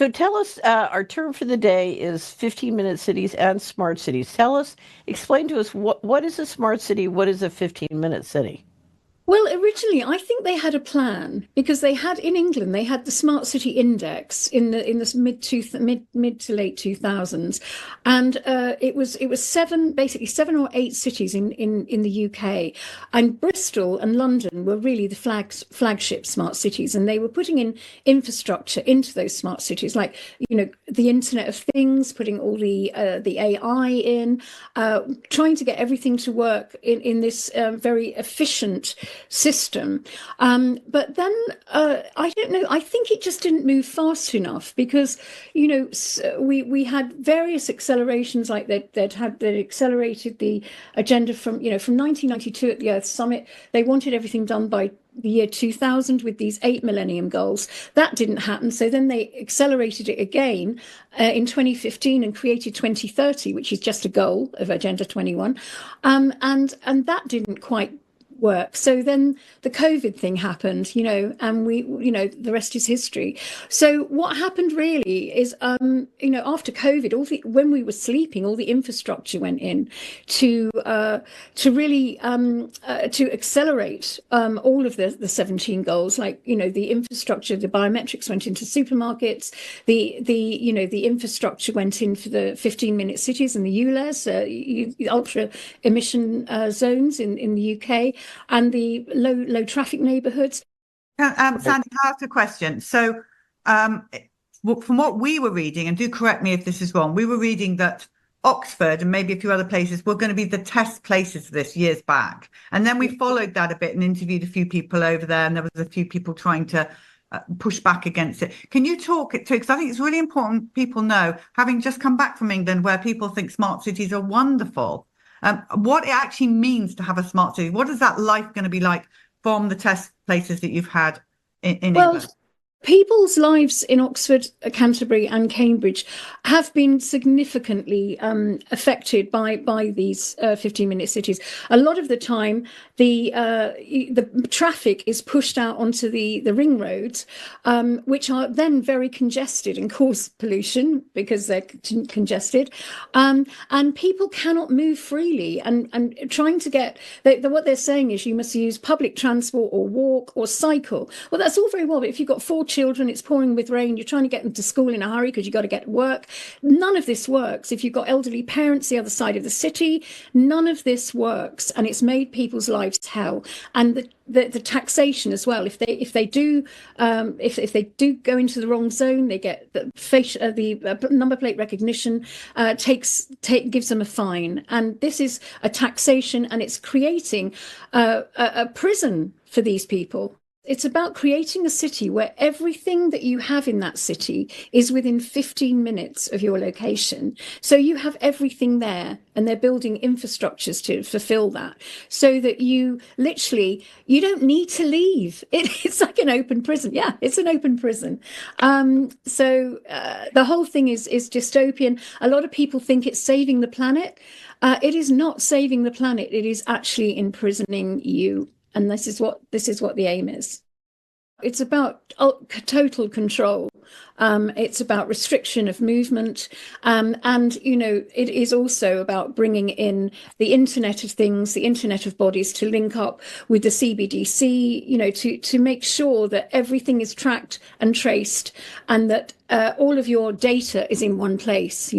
So tell us, our term for the day is 15-minute cities and smart cities. Explain to us what is a smart city? What is a 15-minute city? Well, originally, I think they had a plan because they had in England they had the Smart City Index in the mid to late 2000s, and it was seven or eight cities in the UK, and Bristol and London were really the flagship smart cities, and they were putting in infrastructure into those smart cities, like the Internet of Things, putting all the AI in, trying to get everything to work in this very efficient system. But then I don't know, I think it just didn't move fast enough because, we had various accelerations, like they accelerated the agenda from 1992 at the Earth Summit. They wanted everything done by the year 2000 with these 8 millennium goals. That didn't happen. So then they accelerated it again in 2015 and created 2030, which is just a goal of Agenda 21. And that didn't quite work. So then the COVID thing happened, and the rest is history. So what happened really is, after COVID, when we were sleeping, all the infrastructure went in to really to accelerate all of the 17 goals, like the infrastructure, the biometrics went into supermarkets, the infrastructure went in for the 15-minute cities and the ULEZ, ultra emission zones in the UK, and the low traffic neighbourhoods. Sandi, I have a question. So from what we were reading, and do correct me if this is wrong, we were reading that Oxford and maybe a few other places were going to be the test places for this years back. And then we followed that a bit and interviewed a few people over there, and there was a few people trying to push back against it. Can you talk it to, because I think it's really important people know, having just come back from England where people think smart cities are wonderful, what it actually means to have a smart city. What is that life going to be like from the test places that you've had in England? People's lives in Oxford, Canterbury and Cambridge have been significantly affected by these 15-minute cities. A lot of the time, the traffic is pushed out onto the ring roads, which are then very congested and cause pollution because they're congested. And people cannot move freely. And trying to get, what they're saying is you must use public transport or walk or cycle. Well, that's all very well, but if you've got 4 children, it's pouring with rain, you're trying to get them to school in a hurry because you've got to get to work. None of this works. If you've got elderly parents the other side of the city, none of this works, and it's made people's lives hell. And the taxation as well. If they do go into the wrong zone, they get the number plate recognition gives them a fine, and this is a taxation, and it's creating a prison for these people. It's about creating a city where everything that you have in that city is within 15 minutes of your location. So you have everything there, and they're building infrastructures to fulfill that, so that you don't need to leave. It's like an open prison. Yeah, it's an open prison. So the whole thing is dystopian. A lot of people think it's saving the planet. It is not saving the planet. It is actually imprisoning you. And this is what the aim is. It's about total control. It's about restriction of movement. And, it is also about bringing in the Internet of Things, the Internet of Bodies, to link up with the CBDC, to make sure that everything is tracked and traced, and that all of your data is in one place,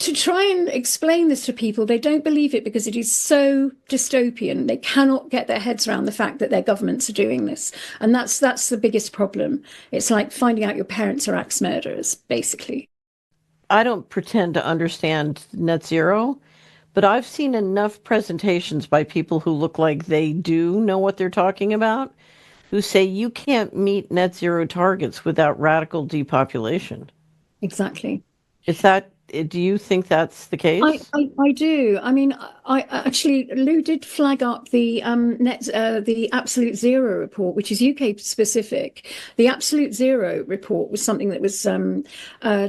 To try and explain this to people, they don't believe it because it is so dystopian. They cannot get their heads around the fact that their governments are doing this. And that's the biggest problem. It's like finding out your parents are axe murderers, basically. I don't pretend to understand net zero, but I've seen enough presentations by people who look like they do know what they're talking about, who say you can't meet net zero targets without radical depopulation. Exactly. Is that Do you think that's the case? I do. I mean, I actually, Lou did flag up the the Absolute Zero report, which is UK specific. The Absolute Zero report was something that was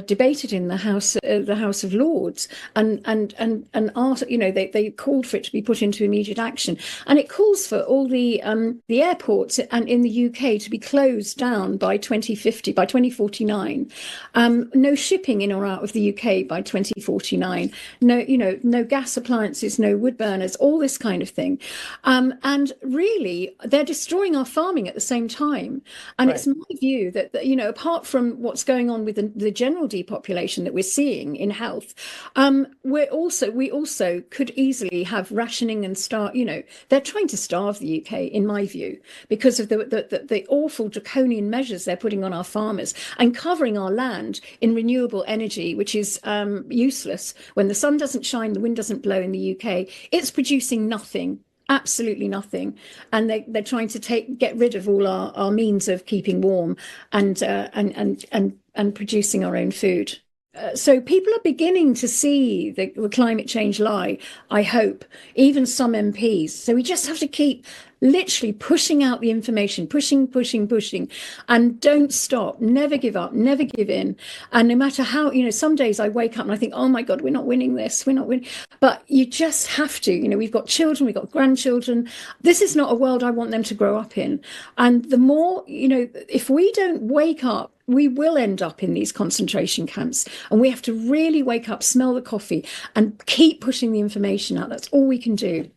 debated in the House of Lords, and asked, they called for it to be put into immediate action, and it calls for all the airports and in the UK to be closed down by 2050, by 2049. No shipping in or out of the UK by 2049. No gas appliances, no wood burners, all this kind of thing. And really, they're destroying our farming at the same time. And It's my view that, apart from what's going on with the general depopulation that we're seeing in health, we also could easily have rationing and they're trying to starve the UK, in my view, because of the awful draconian measures they're putting on our farmers and covering our land in renewable energy, which is useless. When the sun doesn't shine, the wind doesn't blow in the UK, it's producing nothing, absolutely nothing. And they're trying to get rid of all our means of keeping warm and producing our own food. So people are beginning to see the climate change lie, I hope, even some MPs. So we just have to keep literally pushing out the information, pushing, and don't stop, never give up, never give in. And no matter how, some days I wake up and I think, oh my God, we're not winning this, we're not winning. But you just have to, we've got children, we've got grandchildren. This is not a world I want them to grow up in. And the more, if we don't wake up, we will end up in these concentration camps, and we have to really wake up, smell the coffee, and keep pushing the information out. That's all we can do.